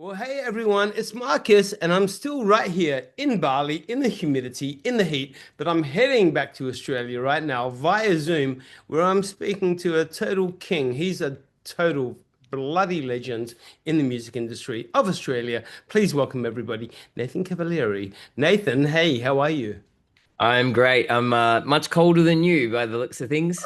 Well, hey everyone, it's Marcus, and I'm still right here in Bali, in the humidity, in the heat, but I'm heading back to Australia right now via Zoom, where I'm speaking to a total king. He's a total bloody legend in the music industry of Australia. Please welcome everybody, Nathan Cavaleri. Nathan, hey, how are you? I'm great. I'm much colder than you by the looks of things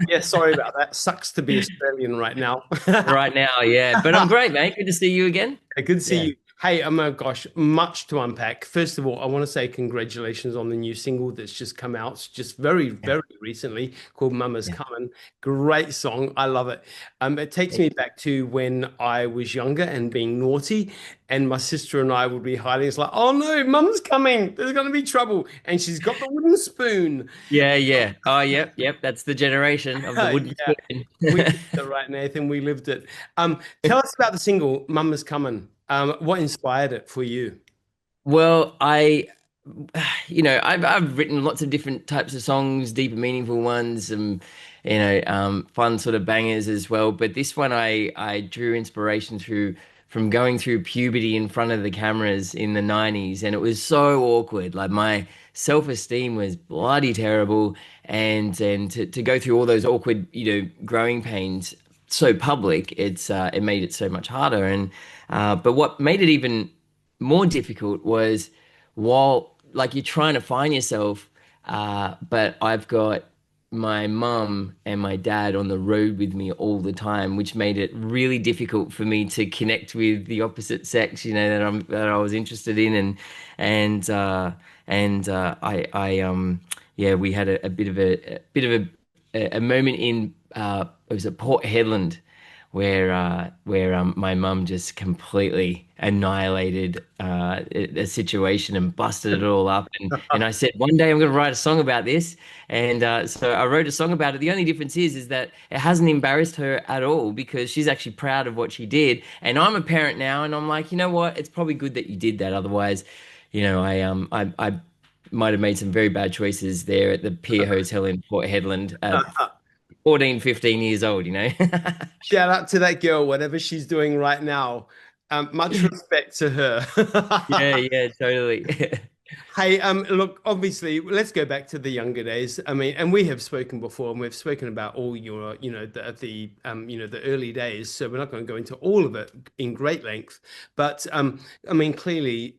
Yeah, sorry about that. Sucks to be Australian right now. right now. Yeah, but I'm great, mate. Good to see you again. Good to see Yeah. you. Hey, oh my gosh, much to unpack. First of all, I want to say congratulations on the new single that's just come out just very, Yeah. very recently called Mama's Yeah. Coming. Great song. I love it. It takes Thank me you. back to when I was younger and being naughty, and my sister and I would be hiding. It's like, oh no, Mum's coming. There's going to be trouble. And she's got the wooden spoon. Yeah, yeah. Oh, yep, yep. That's the generation of the wooden Yeah, spoon. we lived it, right, Nathan. We lived it. Tell us about the single Mama's Coming. What inspired it for you? Well, I've written lots of different types of songs, deeper, meaningful ones, and fun sort of bangers as well. But this one, I drew inspiration through from going through puberty in front of the cameras in the '90s, and it was so awkward. Like my self-esteem was bloody terrible, and to go through all those awkward, growing pains so public, it made it so much harder. And but what made it even more difficult was while like you're trying to find yourself, but I've got my mum and my dad on the road with me all the time, which made it really difficult for me to connect with the opposite sex, that I was interested in, and yeah, we had a bit of a moment in it was at Port Hedland where my mum just completely annihilated a situation and busted it all up. And I said, one day I'm going to write a song about this. And so I wrote a song about it. The only difference is that it hasn't embarrassed her at all because she's actually proud of what she did. And I'm a parent now, and I'm like, you know what? It's probably good that you did that. Otherwise, I might have made some very bad choices there at the Pier Hotel in Port Hedland at 14, 15 years old, Shout out to that girl, whatever she's doing right now. Much respect to her. Yeah, yeah, totally. Hey, look, obviously, let's go back to the younger days. I mean, and we have spoken before, and we've spoken about all your, the early days. So we're not going to go into all of it in great length. But I mean, clearly,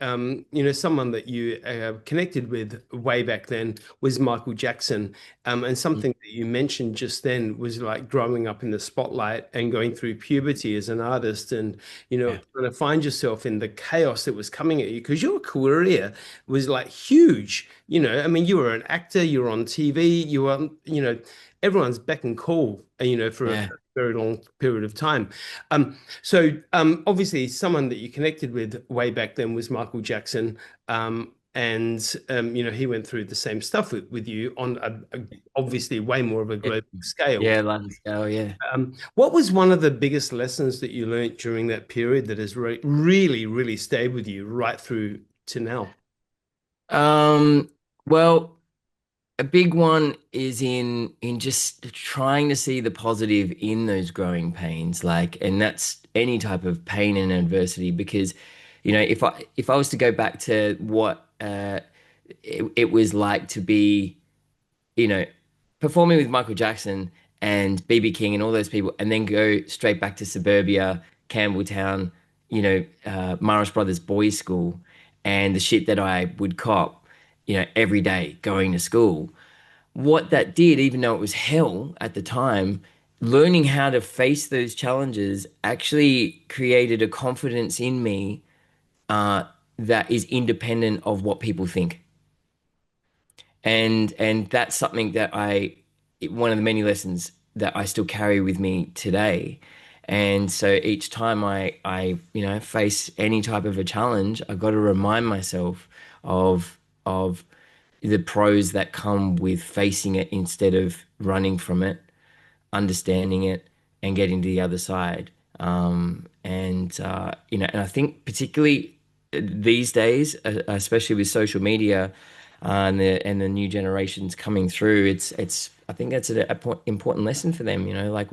someone that you connected with way back then was Michael Jackson. And something that you mentioned just then was like growing up in the spotlight and going through puberty as an artist, and Yeah, trying to find yourself in the chaos that was coming at you because your career was like huge. I mean, you were an actor, you were on TV, you were, everyone's beck and call, for a yeah. very long period of time. Obviously, someone that you connected with way back then was Michael Jackson. He went through the same stuff with you on obviously way more of a Yeah, global scale. yeah, London scale, yeah. What was one of the biggest lessons that you learned during that period that has really, really stayed with you right through to now? Well, a big one is in just trying to see the positive in those growing pains, like, and that's any type of pain and adversity, because, if I was to go back to what it was like to be, you know, performing with Michael Jackson and BB King and all those people, and then go straight back to suburbia, Campbelltown, Maris Brothers Boys School, and the shit that I would cop, every day going to school. What that did, even though it was hell at the time, learning how to face those challenges actually created a confidence in me uh, that is independent of what people think. And that's something that one of the many lessons that I still carry with me today. And so each time I face any type of a challenge, I've got to remind myself of the pros that come with facing it instead of running from it, understanding it, and getting to the other side. And I think particularly these days, especially with social media and the new generations coming through, it's I think that's important lesson for them. Like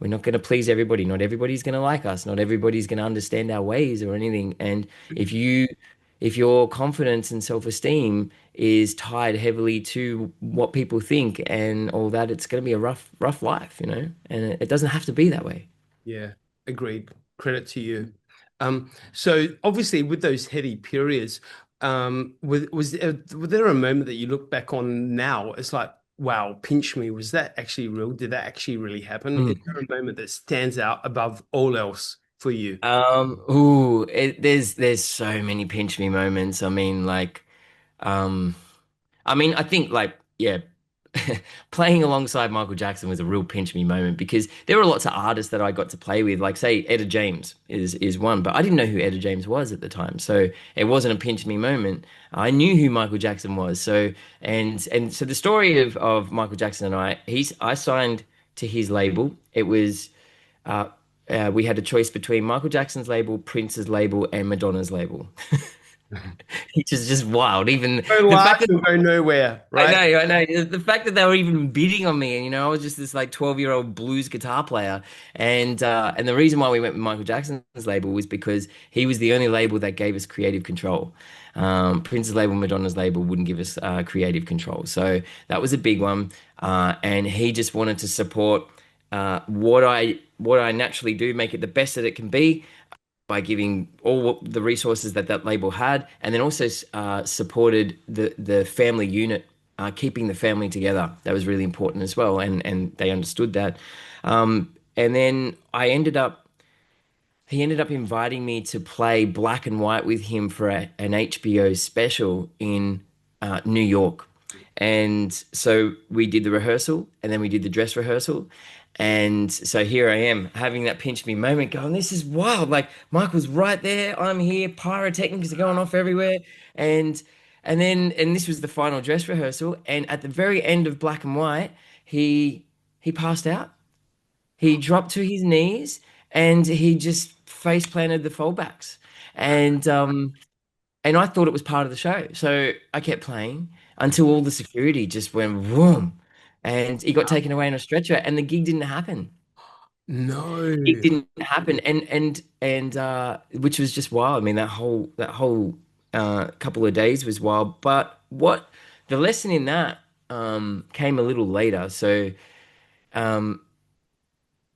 we're not going to please everybody. Not everybody's going to like us. Not everybody's going to understand our ways or anything. And if you if your confidence and self-esteem is tied heavily to what people think and all that, it's going to be a rough life, you know? And it doesn't have to be that way. Yeah, agreed. Credit to you. So obviously with those heady periods, was there a moment that you look back on now? It's like, wow, pinch me. Was that actually real? Did that actually really happen? Is there a moment that stands out above all else for you? There's so many pinch me moments. Um, I think like, yeah, playing alongside Michael Jackson was a real pinch me moment because there were lots of artists that I got to play with, like say Etta James is one, but I didn't know who Etta James was at the time, so it wasn't a pinch me moment. I knew who Michael Jackson was, so and so the story of Michael Jackson and I signed to his label. It was uh, we had a choice between Michael Jackson's label, Prince's label, and Madonna's label, which is just wild. Even Go the fact large that and go nowhere, I right? know, I know. The fact that they were even bidding on me, and I was just this like 12-year-old blues guitar player, and the reason why we went with Michael Jackson's label was because he was the only label that gave us creative control. Prince's label, Madonna's label wouldn't give us creative control, so that was a big one. And he just wanted to support what I naturally do, make it the best that it can be by giving all the resources that that label had, and then also supported the family unit, keeping the family together. That was really important as well, and they understood that. And then he ended up inviting me to play black and white with him for an HBO special in New York. And so we did the rehearsal and then we did the dress rehearsal. And so here I am having that pinch me moment going, this is wild. Like Michael's right there. I'm here. Pyrotechnics are going off everywhere. And and this was the final dress rehearsal. And at the very end of black and white, he passed out. He dropped to his knees and he just face planted the fallbacks. And and I thought it was part of the show. So I kept playing until all the security just went boom. And he got taken away in a stretcher and the gig didn't happen. It No. didn't happen. And which was just wild. I mean, that whole couple of days was wild. But what the lesson in that came a little later. So um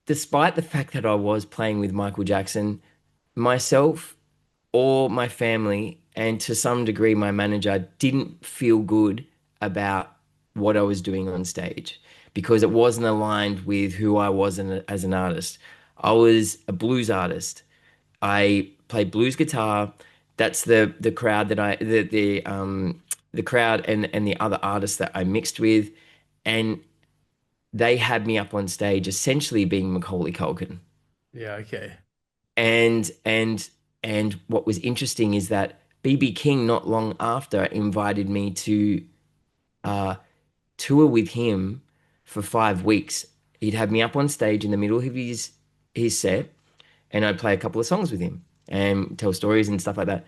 despite the fact that I was playing with Michael Jackson, myself or my family, and to some degree my manager, didn't feel good about what I was doing on stage because it wasn't aligned with who I was as an artist. I was a blues artist. I played blues guitar. That's the crowd that the crowd and the other artists that I mixed with, and they had me up on stage essentially being Macaulay Culkin. Yeah, okay. And what was interesting is that BB King not long after invited me to uh, tour with him for 5 weeks. He'd have me up on stage in the middle of his set, and I'd play a couple of songs with him and tell stories and stuff like that.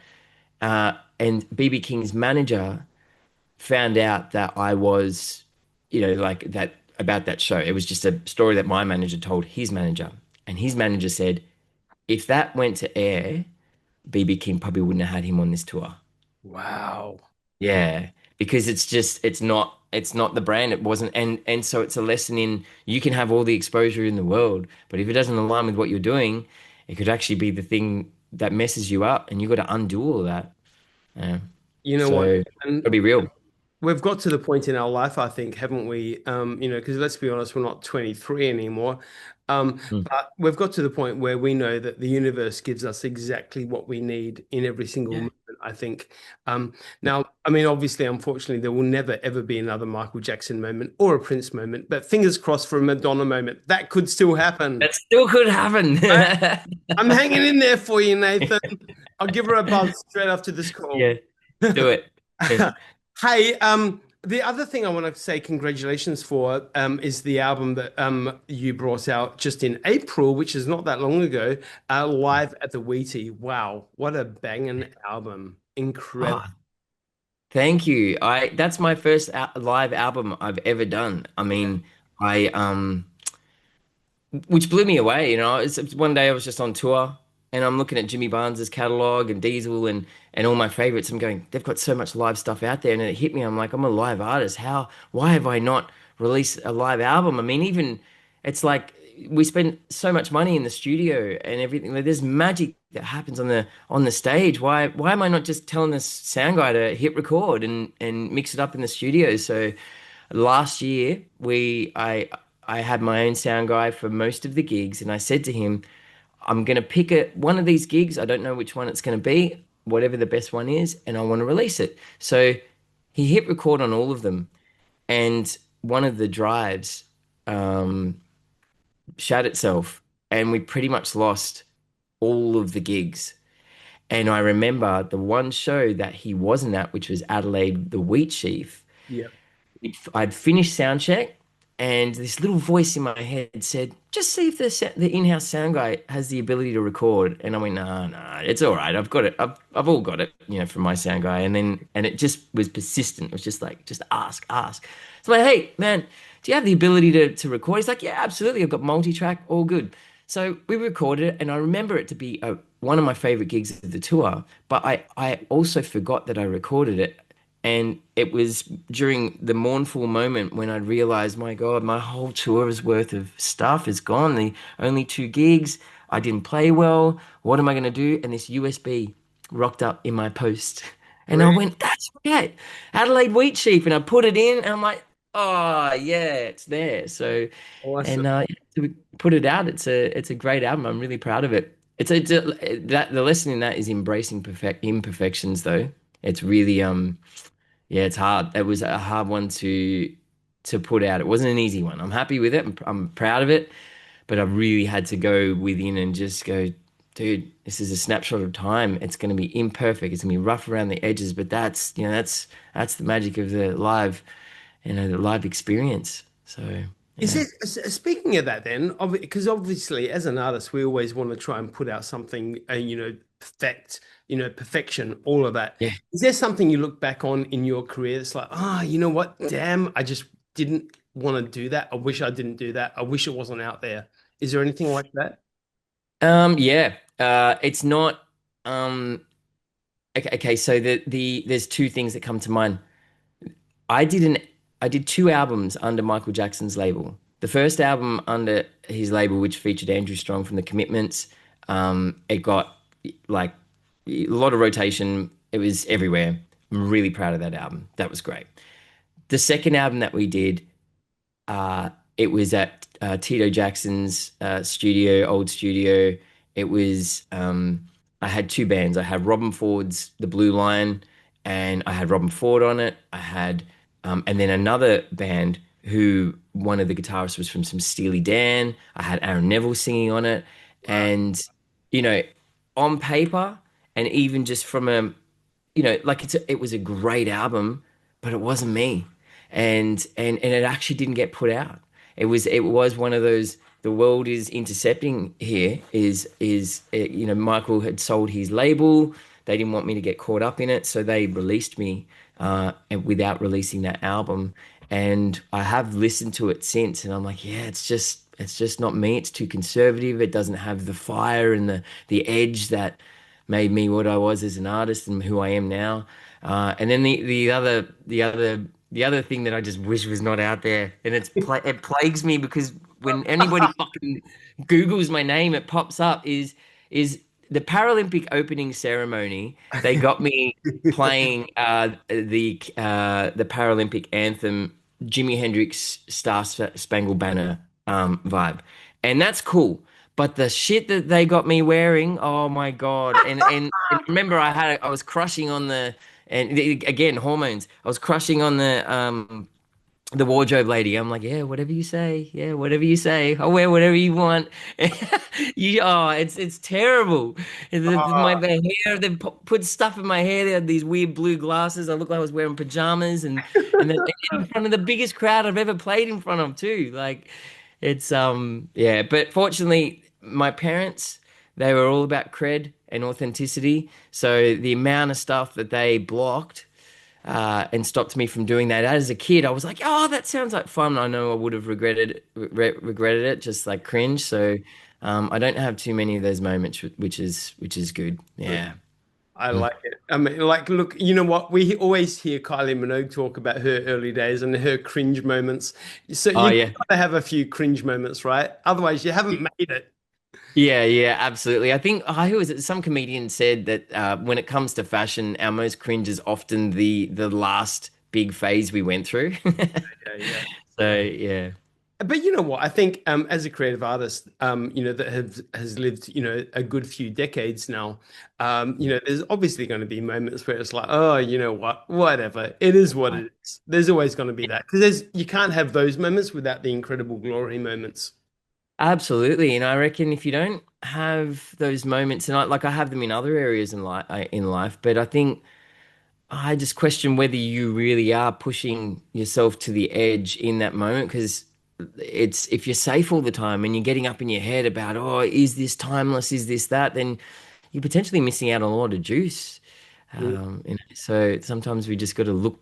And BB King's manager found out that I was, like that about that show. It was just a story that my manager told his manager, and his manager said, if that went to air, BB King probably wouldn't have had him on this tour. Wow. Yeah, because it's not the brand. It wasn't, and so it's a lesson in you can have all the exposure in the world, but if it doesn't align with what you're doing, it could actually be the thing that messes you up, and you got to undo all of that. Yeah. You know what? So And gotta be real. we've got to the point in our life, I think, haven't we? Because let's be honest, we're not 23 anymore. Mm. But we've got to the point where we know that the universe gives us exactly what we need in every single Yeah. moment, I think. Now, I mean, obviously, unfortunately, there will never ever be another Michael Jackson moment or a Prince moment, but fingers crossed for a Madonna moment. That could still happen. That still could happen. I'm hanging in there for you, Nathan. I'll give her a buzz straight after this Yeah, call. do it. Hey, the other thing I want to say congratulations for is the album that you brought out just in April, which is not that long ago, Live at the Wheatie. Wow, what a banging album. Incredible. Oh, thank you. I That's my first live album I've ever done. I mean, I which blew me away. It's one day I was just on tour and I'm looking at Jimmy Barnes's catalog and Diesel and all my favorites. I'm going, they've got so much live stuff out there, and it hit me. I'm like, I'm a live artist. Why have I not released a live album? I mean, even it's like we spend so much money in the studio and everything. Like, there's magic that happens on the stage. Why am I not just telling this sound guy to hit record and mix it up in the studio? So last year I had my own sound guy for most of the gigs, and I said to him, I'm gonna pick one of these gigs. I don't know which one it's gonna be, whatever the best one is, and I want to release it. So he hit record on all of them, and one of the drives um, shut itself, and we pretty much lost all of the gigs. And I remember the one show that he wasn't at, which was Adelaide, the Wheat Sheaf. Yeah. I'd finished sound check, and this little voice in my head said, "Just see if the in-house sound guy has the ability to record." And I went, "No, no, it's all right. I've got it. I've all got it, from my sound guy." And it just was persistent. It was just like, just ask, ask. So I'm like, "Hey, man, do you have the ability to record?" He's like, "Yeah, absolutely. I've got multi-track, all good." So we recorded it, and I remember it to be one of my favorite gigs of the tour. But I also forgot that I recorded it, and it was during the mournful moment when I realized, my God, my whole tour's worth of stuff is gone. The only two gigs, I didn't play well. What am I going to do? And this USB rocked up in my post. And I Really went, that's right, Adelaide Wheat Sheaf. And I put it in, and I'm like, oh, yeah, it's there. So, awesome. and to put it out, it's a great album. I'm really proud of it. That the lesson in that is embracing imperfections, though. It's really yeah, it's hard. It was a hard one to put out. It wasn't an easy one. I'm happy with it. I'm proud of it, but I really had to go within and just go, dude, this is a snapshot of time. It's going to be imperfect. It's going to be rough around the edges, but that's the magic of the live experience. So, Is yeah. it speaking of that then? Because obviously, as an artist, we always want to try and put out something, perfect, perfection, all of that. Yeah. Is there something you look back on in your career that's like, you know what? Damn, I just didn't want to do that. I wish I didn't do that. I wish it wasn't out there. Is there anything like that? Yeah. It's not okay, so there's two things that come to mind. I did an I did two albums under Michael Jackson's label. The first album under his label, which featured Andrew Strong from The Commitments, it got like a lot of rotation. It was everywhere. I'm really proud of that album. That was great. The second album that we did, it was at Tito Jackson's old studio. It was I had two bands. I had Robben Ford's The Blue Line, and I had Robben Ford on it. I had and then another band who one of the guitarists was from some Steely Dan. I had Aaron Neville singing on it, Wow. and you know, on paper and even just from like it was a great album, but it wasn't me, and it actually didn't get put out. It was one of those. The world is intercepting here. Michael had sold his label. They didn't want me to get caught up in it, so they released me and without releasing that album. And I have listened to it since, and I'm like, yeah, it's just not me. It's too conservative. It doesn't have the fire and the edge that made me what I was as an artist and who I am now. And then the other thing that I just wish was not out there, and it plagues me because when anybody fucking Googles my name, it pops up is the Paralympic opening ceremony. They got me playing the Paralympic anthem, Jimi Hendrix Star Spangled Banner vibe, and that's cool. But the shit that they got me wearing, oh my God. And remember I was crushing on again, hormones. I was crushing on the wardrobe lady. I'm like, yeah, whatever you say. Yeah, whatever you say. I'll wear whatever you want. It's terrible. The hair, they put stuff in my hair. They had these weird blue glasses. I looked like I was wearing pajamas and then in front of the biggest crowd I've ever played in front of too. Like it's yeah, but fortunately my parents, they were all about cred and authenticity. So the amount of stuff that they blocked and stopped me from doing that. As a kid, I was like, "Oh, that sounds like fun." I know I would have regretted it, just like cringe. So I don't have too many of those moments, which is good. Yeah. I like it. I mean, like, look, you know what? We always hear Kylie Minogue talk about her early days and her cringe moments. So Oh you yeah. gotta have a few cringe moments, right? Otherwise, you haven't made it. Yeah, yeah, absolutely. I think who was it? Some comedian said that when it comes to fashion, our most cringe is often the last big phase we went through. Yeah, yeah. So yeah, But you know what? I think as a creative artist, that has lived, a good few decades now, there's obviously going to be moments where it's like, oh, you know what? Whatever. It is what right. it is. There's always going to be that because you can't have those moments without the incredible glory moments. Absolutely. And I reckon if you don't have those moments, and I have them in other areas in life, but I think I just question whether you really are pushing yourself to the edge in that moment because it's if you're safe all the time and you're getting up in your head about, oh, is this timeless? Is this that? Then you're potentially missing out on a lot of juice. So sometimes we just got to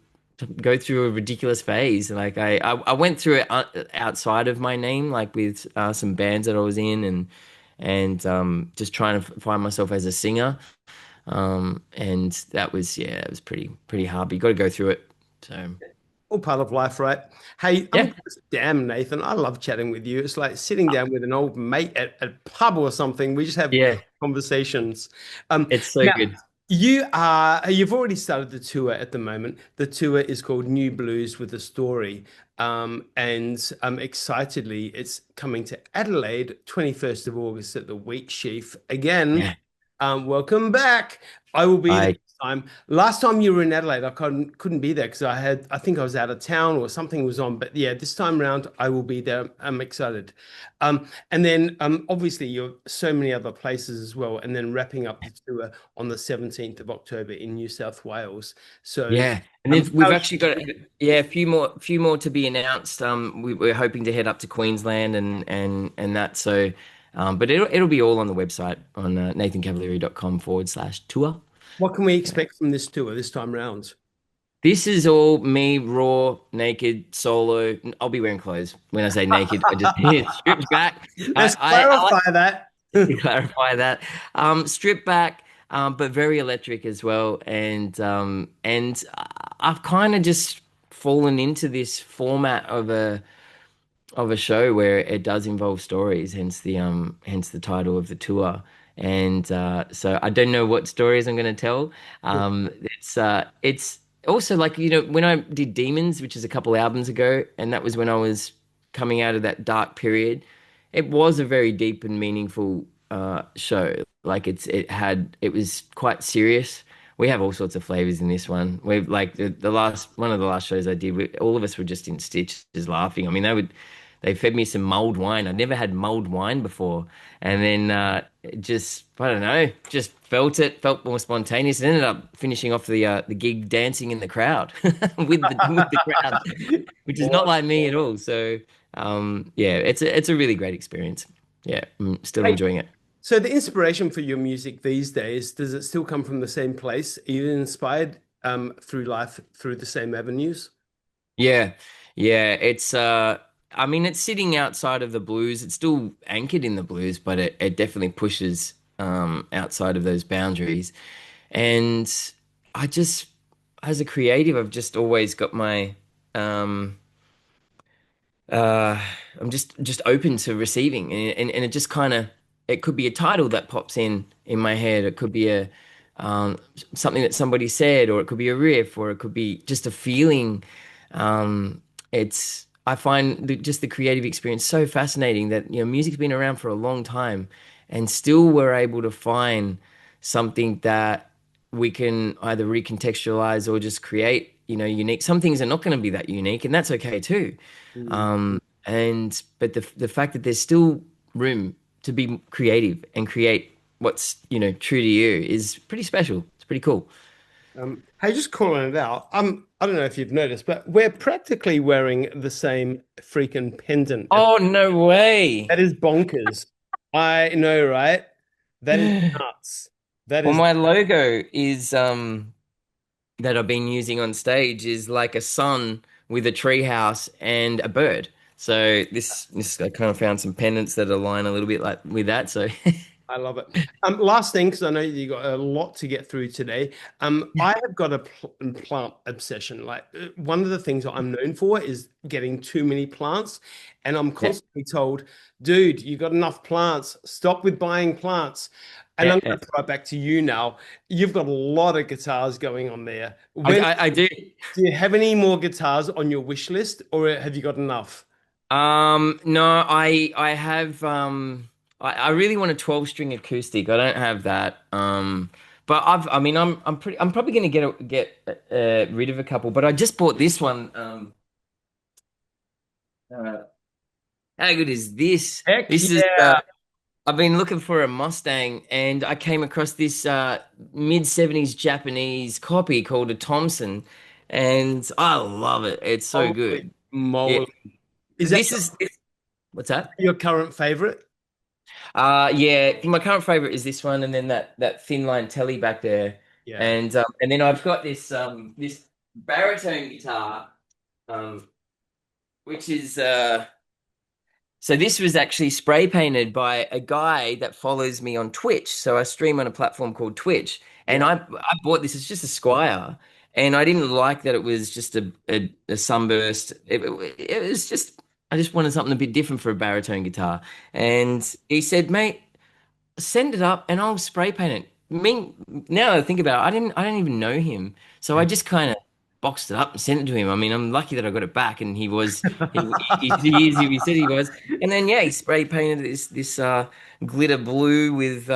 go through a ridiculous phase. Like I went through it outside of my name, like with some bands that I was in and just trying to find myself as a singer. And that was, yeah, it was pretty hard, but you got to go through it. So All part of life, right? Hey, yeah, damn, Nathan, I love chatting with you. It's like sitting down with an old mate at a pub or something. We just have yeah, conversations. Um, it's so now, good. you've already started the tour at the moment. The tour is called New Blues with a Story. And excitedly, it's coming to Adelaide, 21st of August at the Wheat Sheaf. Again, Yeah, welcome back. I will be there I this time. Last time you were in Adelaide, I couldn't be there because I think I was out of town or something was on. But yeah, this time around, I will be there. I'm excited. And then obviously you're so many other places as well. And then wrapping up the tour on the 17th of October in New South Wales. So yeah, and then we've how's actually got yeah, a few more to be announced. We're hoping to head up to Queensland and that. So, but it'll be all on the website on nathancavaleri.com/tour. what can we expect from this tour this time round? This is all me, raw, naked, solo. I'll be wearing clothes. When I say naked, I just stripped back. I, Let's I like clarify that. to clarify that. Stripped back, but very electric as well. And I've kind of just fallen into this format of a show where it does involve stories, hence the title of the tour. And so I don't know what stories I'm going to tell. It's also like when I did Demons, which is a couple albums ago, and that was when I was coming out of that dark period. It was a very deep and meaningful show. Like it was quite serious. We have all sorts of flavors in this one. We've like the last one of the last shows I did. All of us were just in stitches laughing. I mean, they fed me some mulled wine. I'd never had mulled wine before. And then I don't know, just felt more spontaneous. And ended up finishing off the gig dancing in the crowd with the crowd, which is not like me at all. So yeah, it's a really great experience. Yeah, I'm still Hey, enjoying it. so the inspiration for your music these days, does it still come from the same place? Are you inspired through life through the same avenues? Yeah, yeah. I mean, it's sitting outside of the blues. It's still anchored in the blues, but it definitely pushes outside of those boundaries. And I just, as a creative, I've just always got my um uh I'm just open to receiving and it just kind of it could be a title that pops in my head. It could be a something that somebody said, or it could be a riff, or it could be just a feeling. It's I find just the creative experience so fascinating that music's been around for a long time and still we're able to find something that we can either recontextualize or just create unique. Some things are not going to be that unique, and that's okay too. Mm. But the fact that there's still room to be creative and create what's true to you is pretty special. It's pretty cool. Hey, just calling it out. I don't know if you've noticed, but we're practically wearing the same freaking pendant. Oh, no way. That is bonkers. I know, right? That is Well, nuts. That is my logo is that I've been using on stage is like a sun with a treehouse and a bird. So this I kind of found some pendants that align a little bit like with that. So I love it. Last thing, because I know you got a lot to get through today. yeah, I have got a plant obsession. Like one of the things that I'm known for is getting too many plants, and I'm yeah, constantly told, "Dude, you got enough plants. Stop with buying plants." And yeah, I'm yeah. going to throw it back to you now. You've got a lot of guitars going on there. I, When I, I do. do you have any more guitars on your wish list, or have you got enough? No, I have I really want a 12 string acoustic. I don't have that. But I mean I'm probably gonna get rid of a couple, but I just bought this one. Uh, how good is this? Heck This is yeah. I've been looking for a Mustang and I came across this mid 70s Japanese copy called a Thompson and I love it. It's so Holy good. Yeah. moly. Is that This is this, what's that? your current favorite? Yeah, my current favorite is this one, and then that thin line telly back there, Yeah. and then I've got this baritone guitar, um, which is so this was actually spray painted by a guy that follows me on Twitch. So I stream on a platform called Twitch, and Yeah. I bought this. It's just a Squire, and I didn't like that it was just a sunburst. It was just I just wanted something a bit different for a baritone guitar, and he said, "Mate, send it up and I'll spray paint it." I mean, now that I think about it, I don't even know him. So I just kind of boxed it up and sent it to him. I mean, I'm lucky that I got it back and he is who he said he was. And then yeah, he spray painted this glitter blue with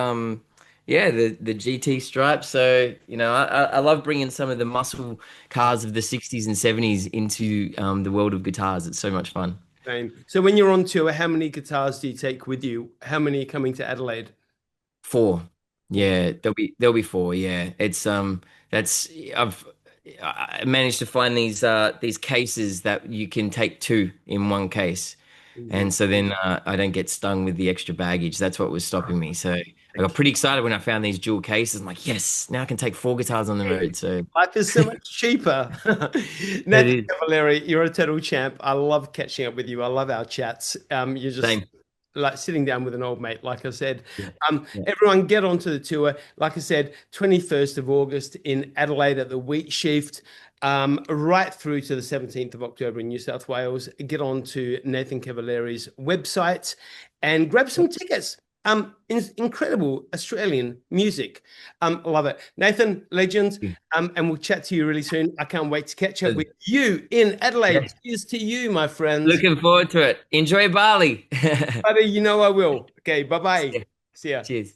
yeah, the GT stripes. So, you know, I love bringing some of the muscle cars of the 60s and 70s into the world of guitars. It's so much fun. Same. So when you're on tour, how many guitars do you take with you? How many are coming to Adelaide? Four. Four. Yeah, there'll be four. Yeah. It's that's I managed to find these cases that you can take two in one case. Easy. And so then I don't get stung with the extra baggage. That's what was stopping me. So I got pretty excited when I found these dual cases. I'm like, yes, now I can take four guitars on the road. So Life is so much cheaper. it Nathan is. Cavaleri, you're a total champ. I love catching up with you. I love our chats. You're just Same. like sitting down with an old mate, like I said. Yeah. Yeah. Everyone get onto the tour. Like I said, 21st of August in Adelaide at the Wheat Sheaf, right through to the 17th of October in New South Wales. Get on to Nathan Cavaleri's website and grab some tickets. Incredible Australian music. Love it. Nathan, legend. And we'll chat to you really soon. I can't wait to catch up with you in Yeah. Adelaide. Cheers to you, my friend. Looking forward to it. Enjoy Bali. Buddy, you know I will. Okay, bye-bye. Yeah. See ya. Cheers.